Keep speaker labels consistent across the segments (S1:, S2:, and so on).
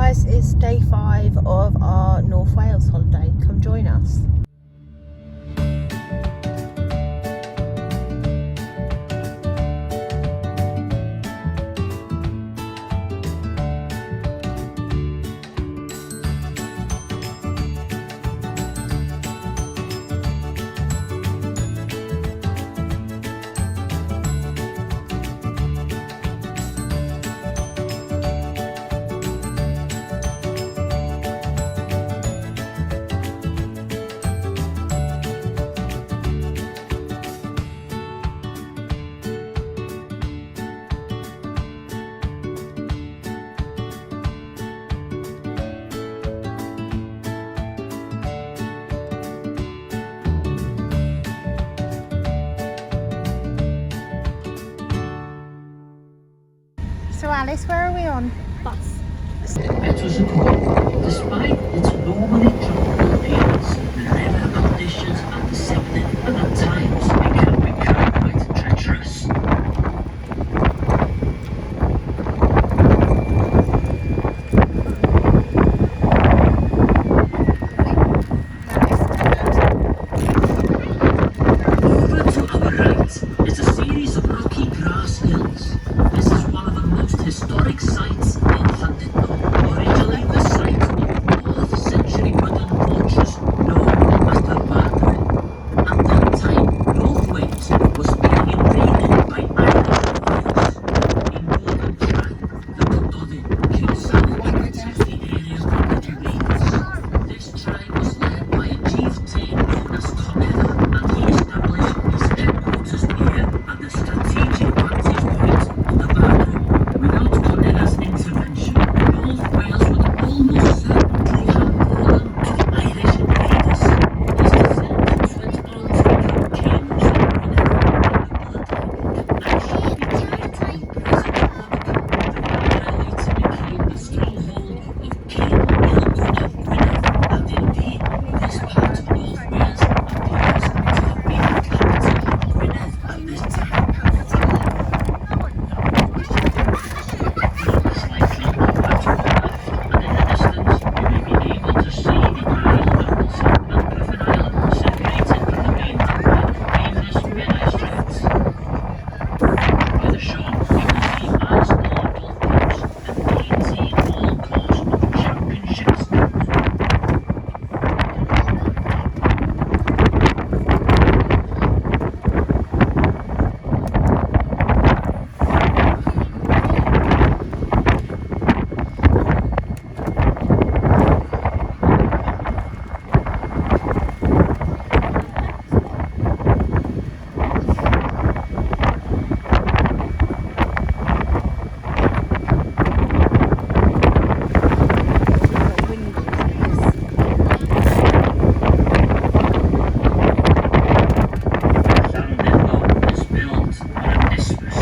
S1: guys, it's day 5 of our North Wales holiday. Come join us. So Alice, where are we on? Bus.
S2: Better support, despite its normally tropical appearance, the river conditions are deceptive and at times it can become quite treacherous. Over to our right is a series of rocky grass hills. This is one of the most historic sites in Llandudno, originally the site of a 4th century wooden fortress known as the Margaret. At that time, North Wales was being invaded by Irish warriors. A northern tribe, the Gododdin, killed some 150 areas of the invaders. This tribe was led by a chieftain known as Conedda, and he established his headquarters here at the strategic vantage point of the Margaret. Without Conedda's intervention, North Wales would almost certainly have fallen to the Irish invaders. His descendants went on to become kings of Gwynedd, and the bloodline can actually be traced to the present Monaco. The Margaret later became the stronghold of King Ilgwn of Gwynedd, and indeed, this part of North Wales appears to have been the capital of Gwynedd at this time. Slightly over to the left, and in the distance, you may be able to see the Isle of Anglesey and Griffin Island, separated from the mainland by the famous Menai Straits. By the shore, you can see miles-long golf course and 18-hole course of championship style. Llandudno is built on an isthmus,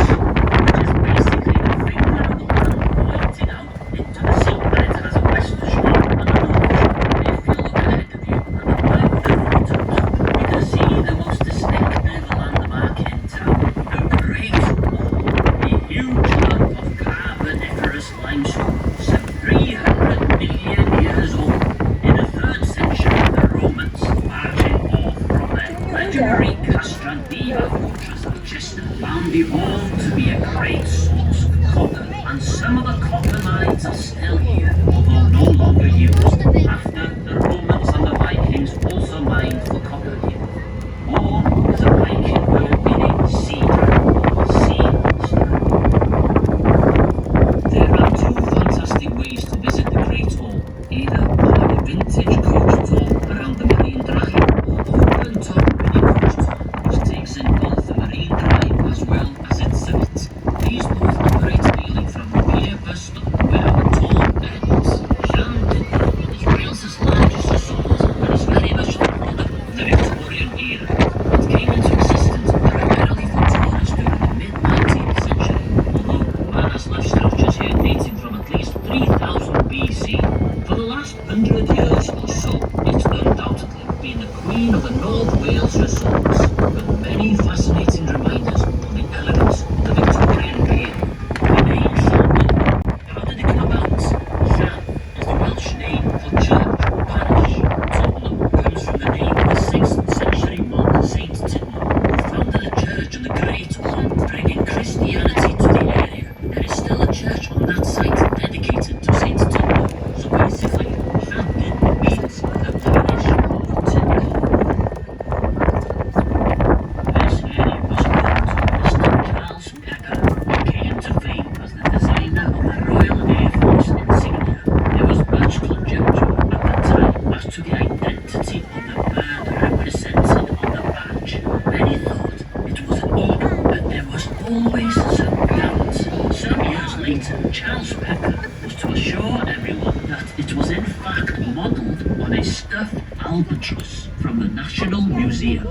S2: which is basically a finger of the land pointing out into the sea, and it has a west shore and a north shore. If you look ahead of you and apply the road to the top, you can see the most distinctive landmark in town, the Great Wall, a huge lump of Carboniferous limestone, some 300 million years old. In the 3rd century, the Romans, marching off from their legendary Castra Diva fortress of Chester, found the wall to be a great source of copper, and some of the copper mines are still here, although no longer used, after the Romans and the Vikings also mined for copper here. Or is a Viking word meaning sea dragon or sea monster. There are 2 fantastic ways to visit the Great Wall, either by a vintage coach tour around the Marine Drive or open top mini coach tour, which takes in both the Marine Drive as well as its summit. These both operate daily from the pier bus stop where our tour ends. Llandudno is Wales's largest resort and is very much the product of the Victorian era. It came into existence primarily for tourists during the mid-19th century, although man has left structures here dating from at least 3000 BC. For the last 100 years or so, it's undoubtedly been the queen of the North Wales resorts, with many fascinating reminders of the elegance of the Victorian period. The name Llandudno, how did it come about? Llan is albatross from the National Museum.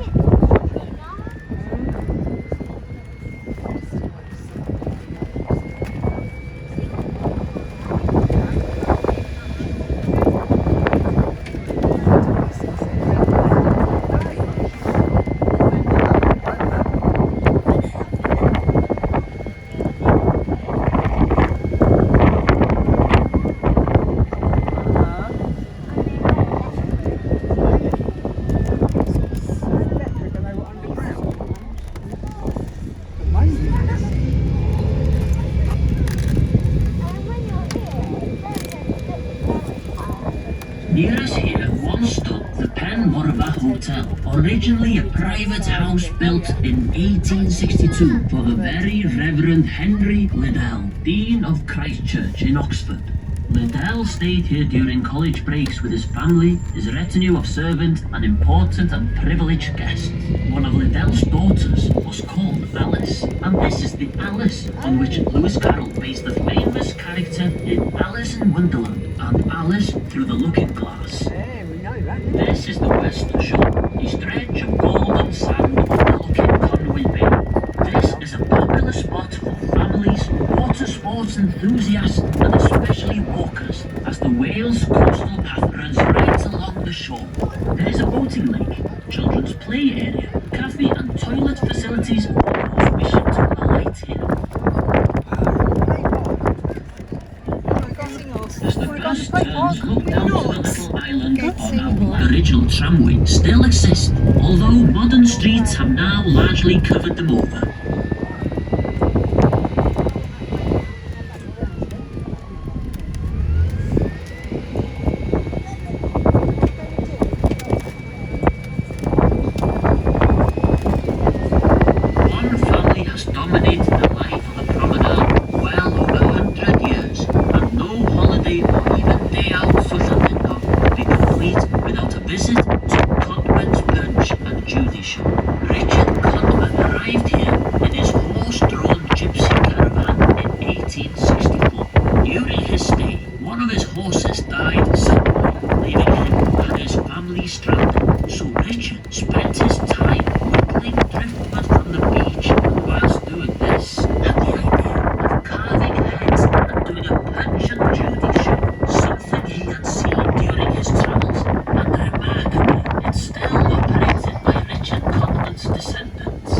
S2: Near us here once stood the Penmorva Hotel, originally a private house built in 1862 for the Very Reverend Henry Liddell, Dean of Christ Church in Oxford. Liddell stayed here during college breaks with his family, his retinue of servants, and important and privileged guests. One of Liddell's daughters was called Alice, and this is the Alice on which Lewis Carroll based the famous character in Alice in Wonderland and Alice Through the Looking Glass. This is the West Shore, a stretch of golden sand overlooking Conway Bay. This is a popular spot for families, water sports enthusiasts, and especially walkers, as the Wales coastal path runs right along the shore. There is a boating lake, children's play area, cafe and toilet facilities for those wishing to alight here. As the bus turns, look down to the little island on our original tramway still exists, although modern streets have now largely covered them over. One family has dominated the life of the promenade well over 100 years, and no holiday or even day out for Llandudno would be complete without a visit to Codman's Perch and Judy Show. Richard Codman arrived here in his horse-drawn gypsy caravan in 1864. During his stay, one of his horses died suddenly, leaving him and his family stranded. So Richard spent his time whittling driftwood from the beach, and whilst doing this, had the idea of carving heads and doing a Punch and Judy show, something he had seen during his travels, and remarkably, it's still operated by Richard Codman's descendants.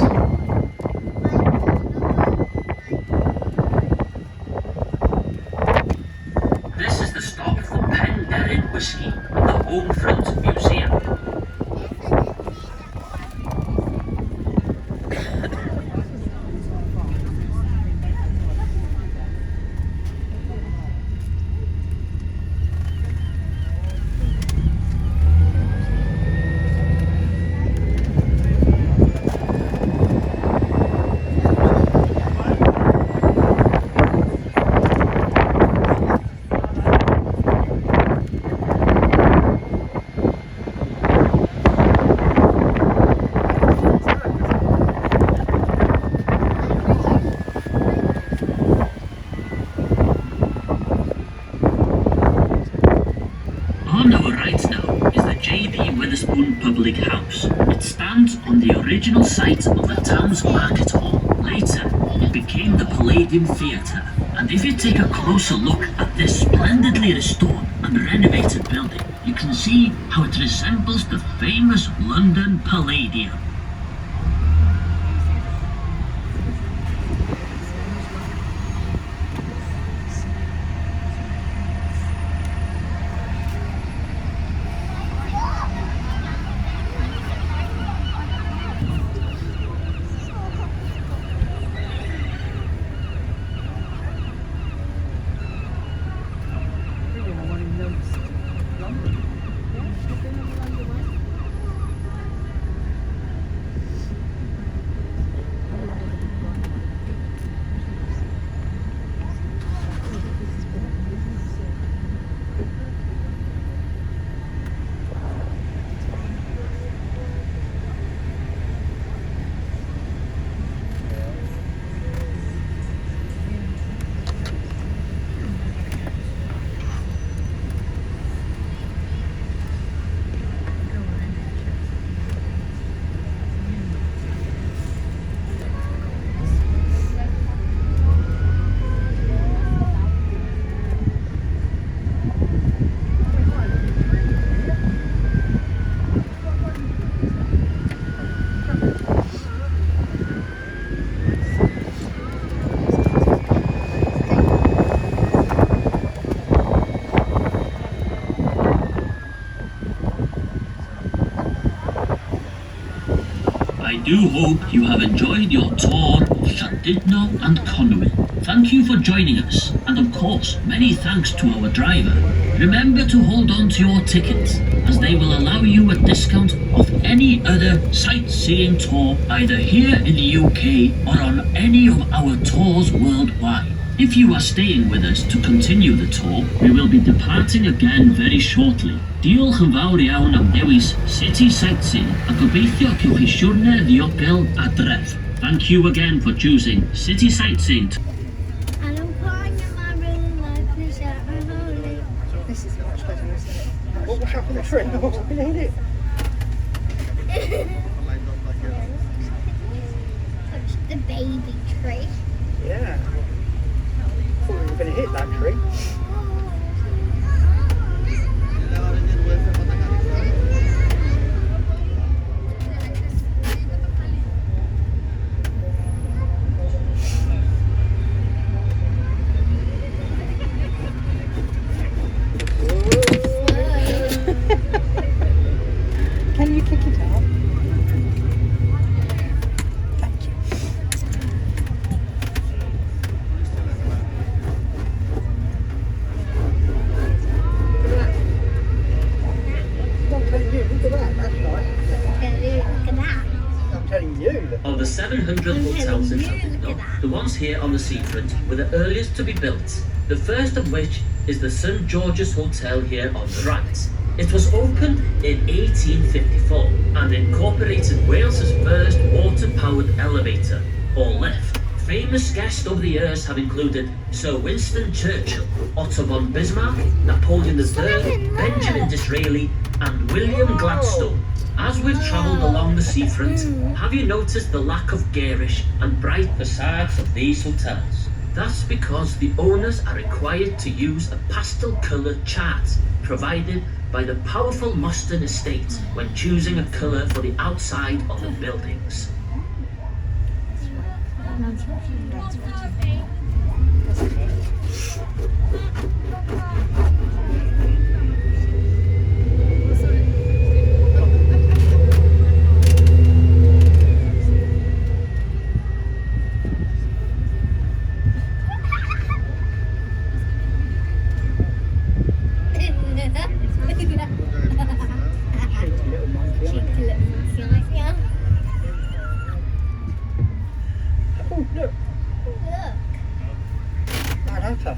S2: This is the stop for Penderyn Whisky, the Homefront Museum. On our right now is the J.B. Witherspoon Public House. It stands on the original site of the town's market hall. Later, it became the Palladium Theatre. And if you take a closer look at this splendidly restored and renovated building, you can see how it resembles the famous London Palladium. I do hope you have enjoyed your tour of Llandudno and Conwy. Thank you for joining us, and of course, many thanks to our driver. Remember to hold on to your tickets, as they will allow you a discount off any other sightseeing tour, either here in the UK or on any of our tours worldwide. If you are staying with us to continue the tour, we will be departing again very shortly. Diolch yn fawr iawn am dewis City Sightseeing a gobeithio cewch chi siwrne ddiogel a dref. Thank you again for choosing City Sightseeing.
S3: And I'm crying in my room like this at my holy.
S4: This is much better, isn't it? What will happen if friend walks up and hit it?
S3: Touch the baby tree.
S4: Yeah. I thought we were going to hit that tree. Can you kick it out? Thank you. I'm telling you, look at that, that's nice.
S3: Look at that.
S4: I'm telling you.
S2: Of the 700 hotels in Llandudno, the ones here on the seafront were the earliest to be built, the first of which is the St George's Hotel here on the right. It was opened in 1854 and incorporated Wales's first water-powered elevator, or lift. Famous guests over the years have included Sir Winston Churchill, Otto von Bismarck, Napoleon III, Benjamin Disraeli, and William Gladstone. As we've travelled along the seafront, have you noticed the lack of garish and bright facades of these hotels? That's because the owners are required to use a pastel-coloured chart provided by the powerful Mostyn estate when choosing a colour for the outside of the buildings.
S4: Little monkey.
S3: Cheeky little monkey like that.
S4: Oh, look.
S3: Look.
S4: Mad Hatter.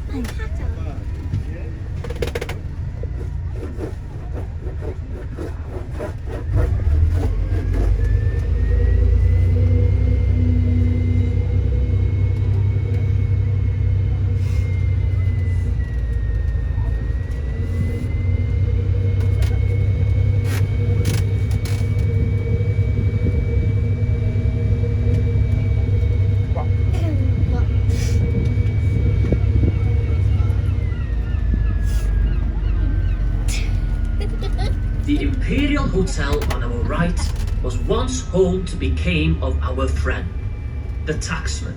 S2: The Imperial Hotel on our right was once home to became of our friend, the taxman.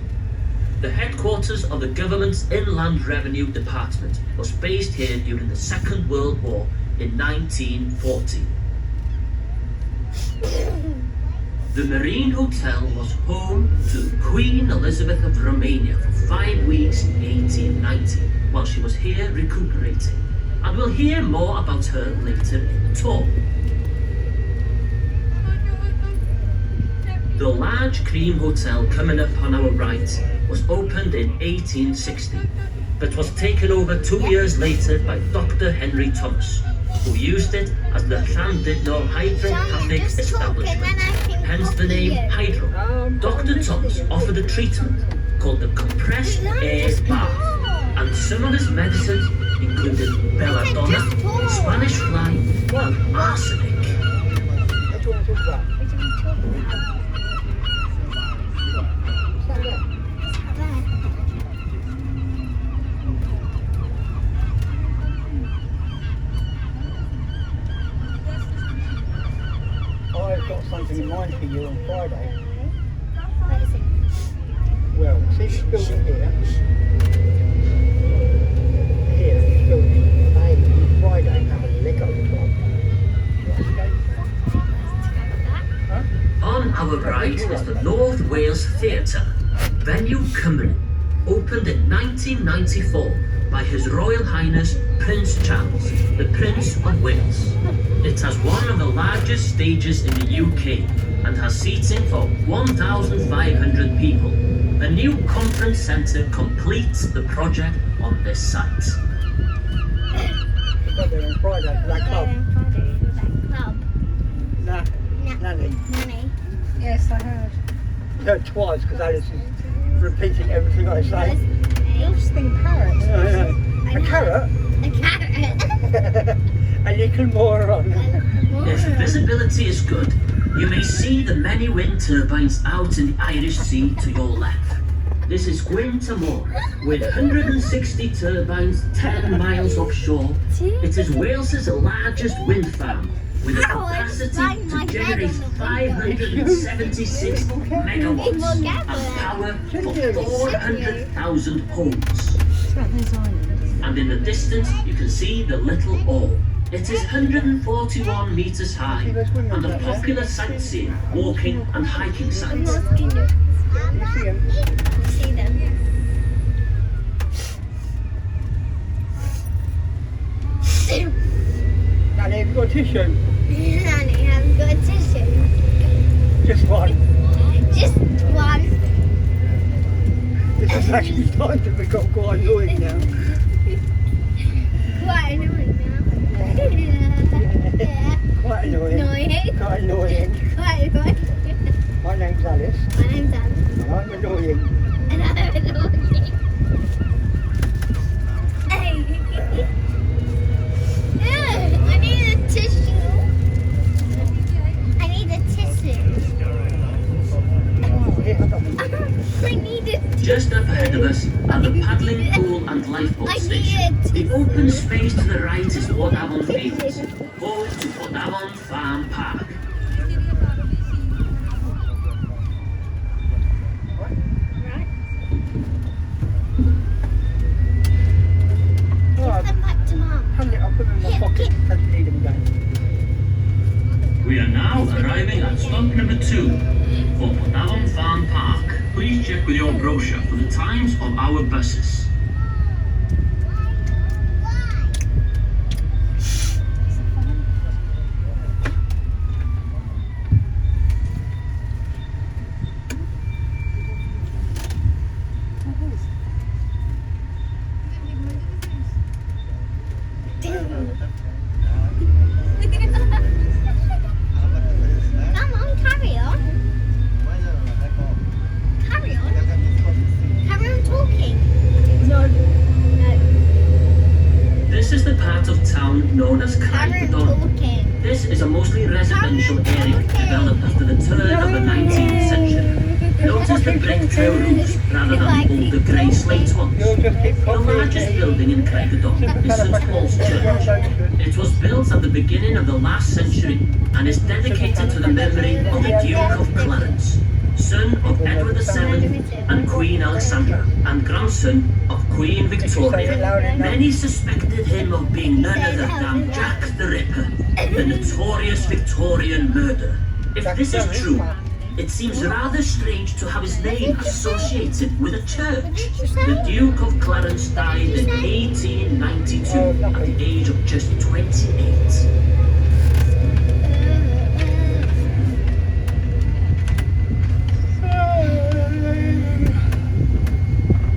S2: The headquarters of the government's Inland Revenue Department was based here during the Second World War in 1940. The Marine Hotel was home to Queen Elizabeth of Romania for 5 weeks in 1890, while she was here recuperating. And we'll hear more about her later in the tour. The large cream hotel coming up on our right was opened in 1860, but was taken over 2 years later by Dr. Henry Thomas, who used it as the Llandudno hydropathic establishment, hence the name Hydro. Dr. Thomas offered a treatment called the compressed air bath, and some of his medicines included belladonna, Spanish fly, and arsenic.
S4: What do you want to talk about? I've got something in mind for you on Friday.
S3: What is it?
S4: Well, see this building here? Here, this building. They, on Friday, have a Lego club.
S2: On our right Wales Theatre, Venue Cymru, opened in 1994 by His Royal Highness Prince Charles, the Prince of Wales. It has one of the largest stages in the UK and has seating for 1,500 people. A new conference centre completes the project on this site.
S4: Got there on Friday for that club.
S3: Club.
S4: Nah, Nanny.
S3: Nanny.
S1: Yes, I heard.
S4: Heard twice because Alice is repeating everything I say.
S1: Interesting parrot.
S4: A carrot?
S3: A carrot.
S4: A little moron.
S2: If visibility is good, you may see the many wind turbines out in the Irish Sea to your left. This is Gwyntamore, with 160 turbines 10 miles offshore. It is Wales's largest wind farm, with a capacity to generate 576 megawatts and power for 400,000 homes. And in the distance, you can see the Little Orr. It is 141 meters high and a popular sightseeing, walking and hiking site.
S4: You see him?
S3: See them.
S4: Nanny, have you got a tissue?
S3: Nanny, have you got a tissue?
S4: Just one.
S3: Just one.
S4: This is actually starting to become quite annoying now.
S3: Quite annoying now. Yeah.
S4: Quite annoying.
S3: Annoying.
S4: Quite annoying.
S3: Quite annoying.
S4: My name's Alice.
S3: My name's Anne.
S4: And I'm annoying.
S3: And I'm annoying. Hey. I need a tissue. I need a tissue.
S4: Oh, here, I got them.
S3: I need a tissue.
S2: Just up ahead of us are the paddling pool and lifeboat station. The open space to the right is Port Avon Fields, home to Port Avon Farm Park.
S3: Give them back to Mum.
S4: I'll put them in my pocket. Doesn't need them again.
S2: We are now arriving at stop number 2 for Port Avon Farm Park. Please check with your brochure for the times of our buses.
S3: Come on, carry on. Carry on. Carry on talking. No.
S2: This is the part of town known as
S3: Carry on
S2: Craigdon.
S3: talking.
S2: This is a mostly residential area developed after the turn of the 19th century. Notice the brick tail roofs rather than the older grey slate ones.
S4: You'll just keep
S2: The
S4: copying.
S2: largest building in Craigdon is St Paul's Church. It was built at the beginning of the last century and is dedicated to the memory of the Duke of Clarence, son of Edward VII and Queen Alexandra, and grandson of Queen Victoria. Many suspected him of being none other than Jack the Ripper, the notorious Victorian murderer. If this is true, it seems rather strange to have his name associated with a church. The Duke of Clarence died in 1892 at the age of just 28.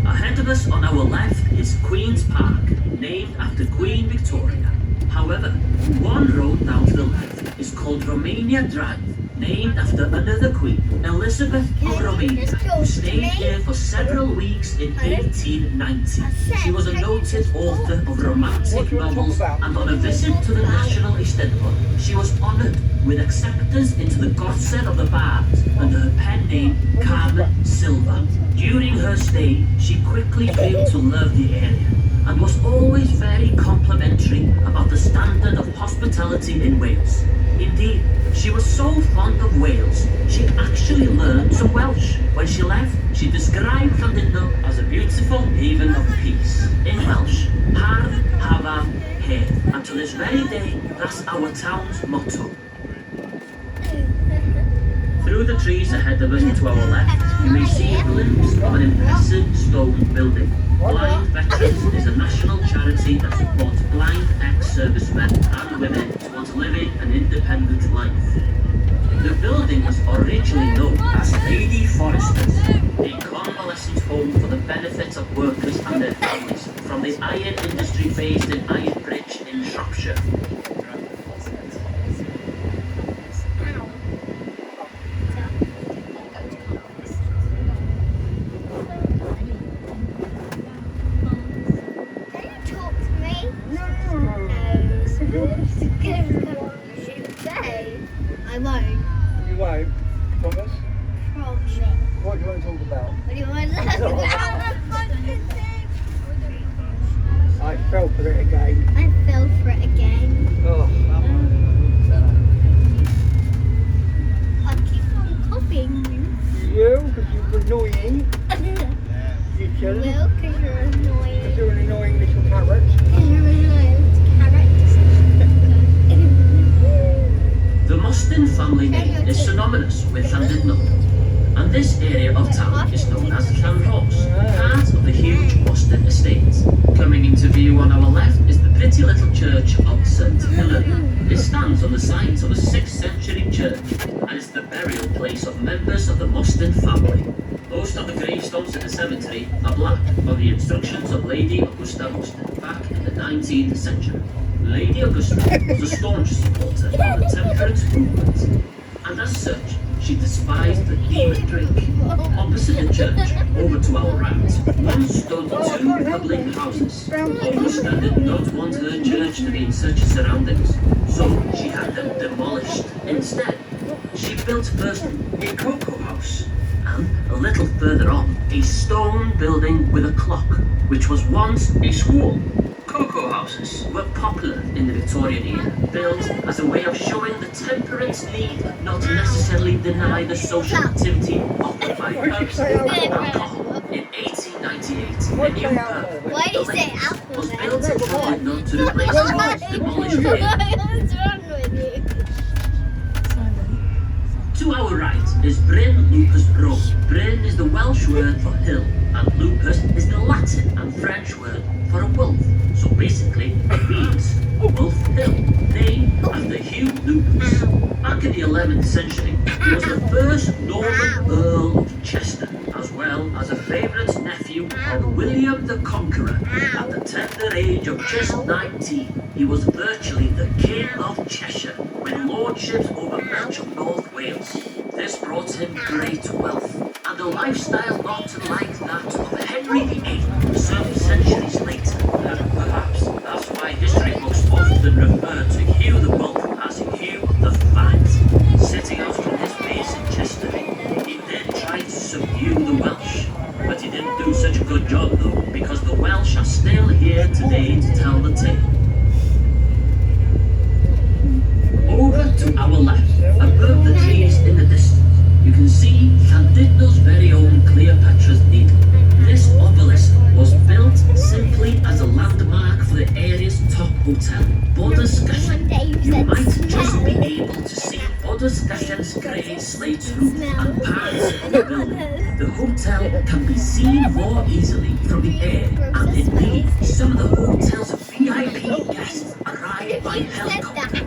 S2: Ahead of us on our left is Queen's Park, named after Queen Victoria. However, one road down to the left is called Romania Drive, named after another queen, Elizabeth of Romania, who stayed here for several weeks in 1890. She was a noted author of romantic novels, and on a visit to the National Eisteddfod, she was honoured with acceptance into the Gorset of the Bards under her pen name Carmen Silva. During her stay, she quickly grew to love the area and was always very complimentary about the standard of hospitality in Wales. Indeed, she was so fond of Wales, she actually learned some Welsh. When she left, she described Llandudno as a beautiful haven of peace. In Welsh, Har Hafan Her. And to this very day, that's our town's motto. Through the trees ahead of us to our left you may see a glimpse of an impressive stone building. Blind Veterans is a national charity that supports blind ex-servicemen and women towards living an independent life. The building was originally known as Lady Foresters, a convalescent home for the benefit of workers and their families from the iron industry based in Ironbridge in Shropshire.
S3: I won't.
S4: You won't? Promise?
S3: Promise.
S4: What do you want to talk about?
S3: What do you want to talk about?
S4: I fell for it again.
S3: I fell for it again.
S4: Oh,
S3: I keep on copying you.
S4: you, because you're annoying. You kill.
S3: Will, because you're annoying.
S4: Because you're an annoying little carrot.
S3: Because you're annoying carrot.
S2: The Mostyn family name is synonymous with Llandudno, and this area of town is known as Llanrhos, part of the huge Mostyn estate. Coming into view on our left is the pretty little church of St Hilary. It stands on the site of a 6th century church and is the burial place of members of the Mostyn family. Most of the gravestones in the cemetery are black on the instructions of Lady Augusta Mostyn back in the 19th century. Lady Augusta was a staunch supporter of the temperance movement, and as such, she despised the demon drink. Opposite the church, over to our right, once stood 2 public houses. Augusta did not want her church to be in such surroundings, so she had them demolished. Instead, she built first a cocoa house, and a little further on, a stone building with a clock, which was once a school. Cocoa houses were popular in the Victorian era, built as a way of showing the temperance need not necessarily deny the social activity offered by pubs and alcohol. In 1898, a new pub,
S3: Why do you
S2: the
S3: say
S2: Lakes,
S3: apple
S2: was
S3: then?
S2: built and tried not to replace the once demolished inn.
S3: What's wrong with you?
S2: To our right is Bryn Lupus Road. Bryn is the Welsh word for hill, and lupus is the Latin and French word for a wolf. So basically, it means Wolf Hill, named after Hugh Lupus. Back in the 11th century, he was the first Norman Earl of Chester, as well as a favourite nephew of William the Conqueror. At the tender age of just 19, he was virtually the King of Cheshire, with lordships over much of North Wales. This brought him great wealth, and a lifestyle not unlike that of Henry VIII some centuries later. Perhaps that's why history books often refer to Hugh the Wolf as Hugh the Fat. Setting out from his base in Chester, he did try to subdue the Welsh, but he didn't do such a good job though, because the Welsh are still here today to tell the tale. Over to our left, above the trees in the distance, you can see Llandudno's very own Cleopatra's Needle. This obelisk was built simply as a landmark for the area's top hotel, Bodyscussion. You might just be able to see Bodyscussion's grey slate roof and parts of the building. The hotel can be seen more easily from the air, and indeed, some of the hotel's VIP guests arrive by helicopter.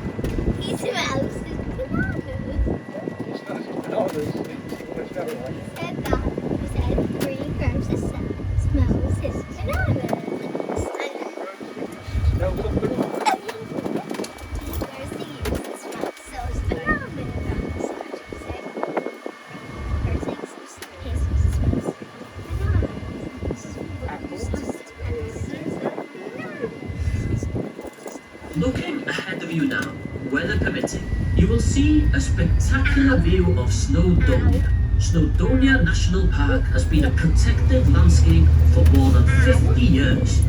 S3: He smells his bananas.
S4: It's very nice.
S3: Said that. He said 3 grams of smells his bananas.
S4: No, look, look.
S3: Where's the use of smell? Sells bananas. Where's the use of his smells bananas?
S2: Looking ahead of you now, weather permitting, you will see a spectacular view of Snowdonia. Snowdonia National Park has been a protected landscape for more than 50 years.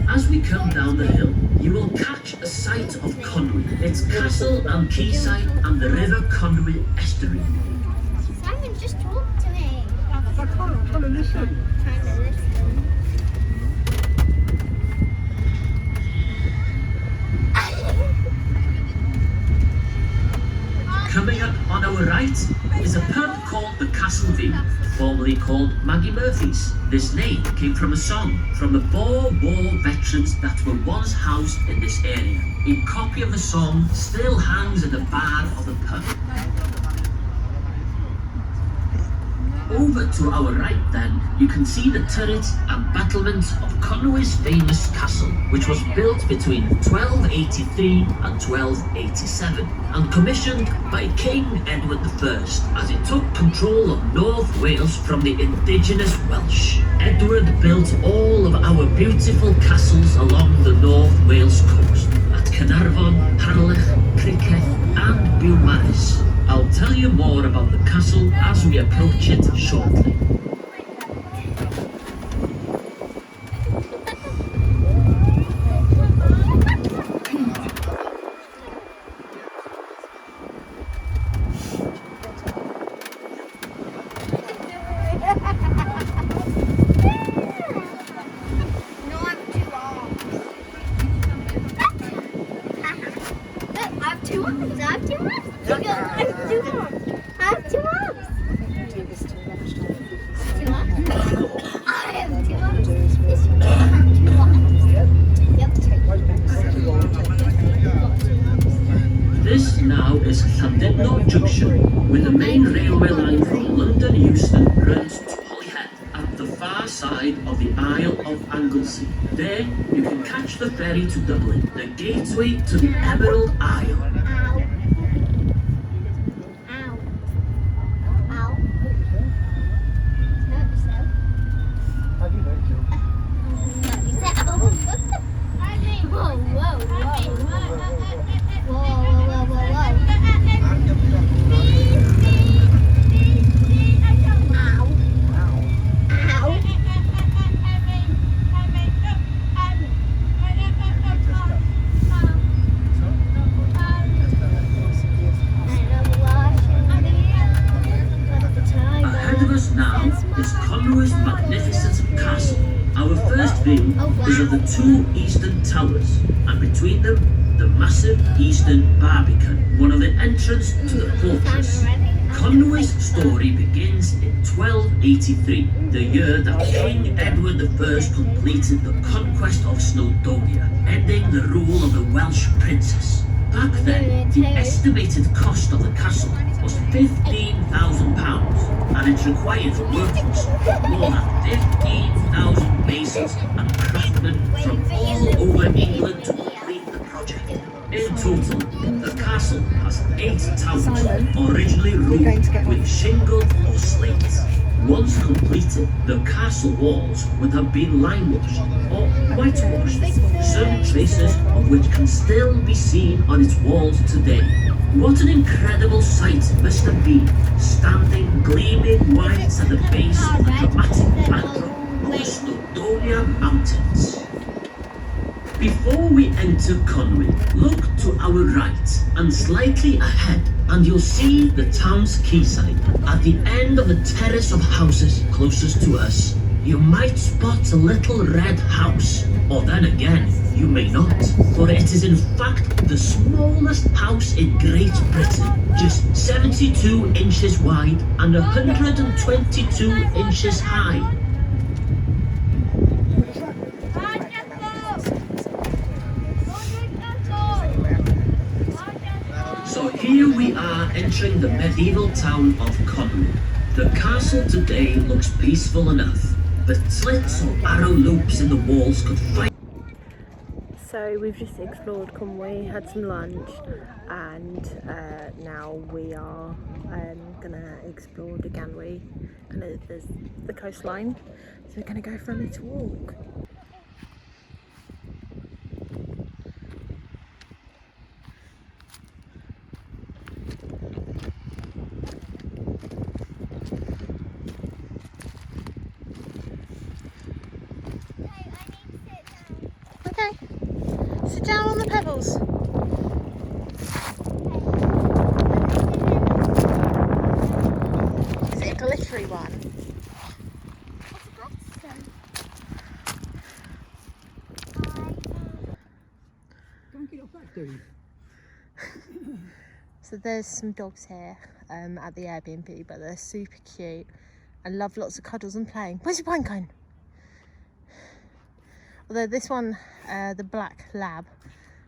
S2: As we come down the hill, you will catch a sight of Conwy, its castle and quayside, and the River Conwy estuary.
S3: Simon, just talk to me.
S4: I can't, I'm trying to listen.
S3: Trying to listen.
S2: formerly called Maggie Murphy's. This name came from a song from the Boer War veterans that were once housed in this area. A copy of the song still hangs in the bar of the pub. Over to our right then, you can see the turret and battlements of Conway's famous castle, which was built between 1283 and 1287, and commissioned by King Edward I as he took control of North Wales from the indigenous Welsh. Edward built all of our beautiful castles along the North Wales coast, at Caernarfon, Harlech, Criceth and Beaumaris. I'll tell you more about the castle as we approach it shortly. This now is Llandudno Junction, with the main railway line from London Euston runs to Holyhead at the far side of the Isle of Anglesey. There you can catch the ferry to Dublin, the gateway to the Emerald Isle. Now is Conway's magnificent castle. Our first view is of the two eastern towers, and between them, the massive eastern barbican, one of the entrances to the fortress. Conway's story begins in 1283, the year that King Edward I completed the conquest of Snowdonia, ending the rule of the Welsh princes. Back then, the estimated cost of the castle was £15,000, and it required a workforce of more than 15,000 masons and craftsmen from all over England to complete the project. In total, the castle has 8 towers, originally roofed with shingle or slate. Once completed, the castle walls would have been limewashed or whitewashed, some traces of which can still be seen on its walls today. What an incredible sight it must have been, standing gleaming white at the base of the dramatic backdrop of the Snowdonia Mountains. Before we enter Conway, look to our right and slightly ahead, and you'll see the town's quayside. At the end of the terrace of houses closest to us, you might spot a little red house, or then again, you may not, for it is in fact the smallest house in Great Britain, just 72 inches wide and 122 inches high. So here we are entering the medieval town of Conway. The castle today looks peaceful enough, but slits or arrow loops in the walls could fight.
S1: So we've just explored Conway, had some lunch, and now we are gonna explore the Ganway, and there's the coastline, so we're gonna go for a little walk. Okay, sit down on the pebbles. Is it a glittery one? So there's some dogs here at the Airbnb, but they're super cute. and love lots of cuddles and playing. Where's your pine cone? Although this one, the black lab,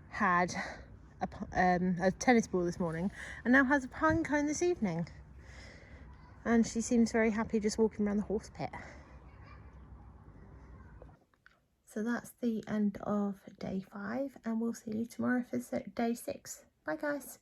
S1: had a tennis ball this morning and now has a pine cone this evening. And she seems very happy just walking around the horse pit. So that's the end of day 5, and we'll see you tomorrow for day 6. Bye guys.